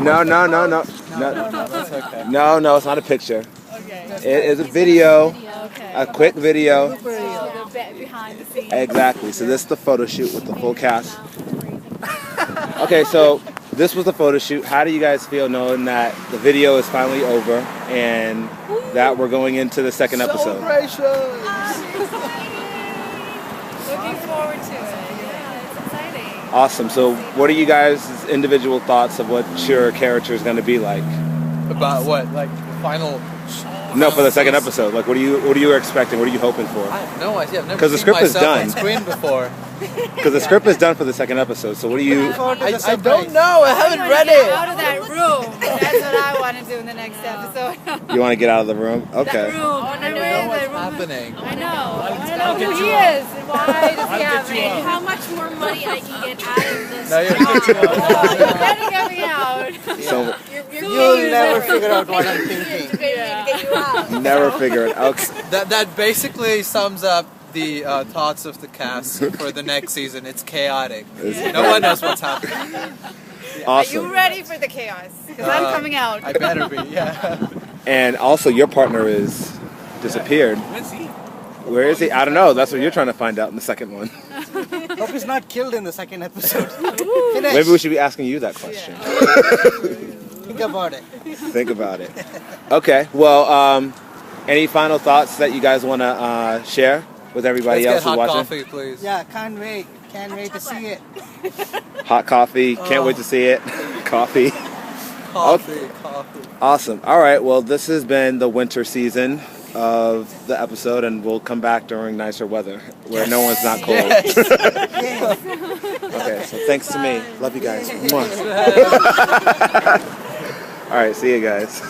No, no, no, no. That's okay. No, no, it's not a picture. Okay. It is a video, Okay. a quick video. Behind the scenes. Exactly. So this is the photo shoot with the full cast. Okay, so this was the photo shoot. How do you guys feel knowing that the video is finally over and that we're going into the second episode? Looking forward to it. Yeah, it's exciting. Awesome. So what are you guys' individual thoughts of what your character is going to be like? About what? Like the final? No, for the second episode. Like, what are you expecting? What are you hoping for? I have no idea. I've never 'Cause the seen script is myself done. on screen before. Because the script is done for the second episode. So what do you? I don't know. I haven't read Get it. out of that room. That's what I want to do in the next episode. You want to get out of the room? Okay. That room. I want to know What's happening? I know. I want to know who he is and why does he have me. How much more money I can get out of this? No, you're You better get me out. So You'll never figure out what I'm thinking. never figure it out. That basically sums up the thoughts of the cast for the next season. It's chaotic. No one knows what's happening. Are you Awesome. ready for the chaos? Because I'm coming out. I better be. Yeah. And also, your partner is disappeared. Where is he? I don't know. That's what you're trying to find out in the second one. Hope he's not killed in the second episode. Maybe we should be asking you that question. Think about it. Think about it. Okay. Well, any final thoughts that you guys want to share with everybody Let's else get who's hot watching? coffee, please. Yeah, can't wait. Can't wait to see it. Hot coffee. Can't wait to see it. Coffee. Coffee. Awesome. All right. Well, this has been the winter season of the episode, and we'll come back during nicer weather where no one's not cold. Okay. So thanks to me. Love you guys. Mwah. All right. See you guys.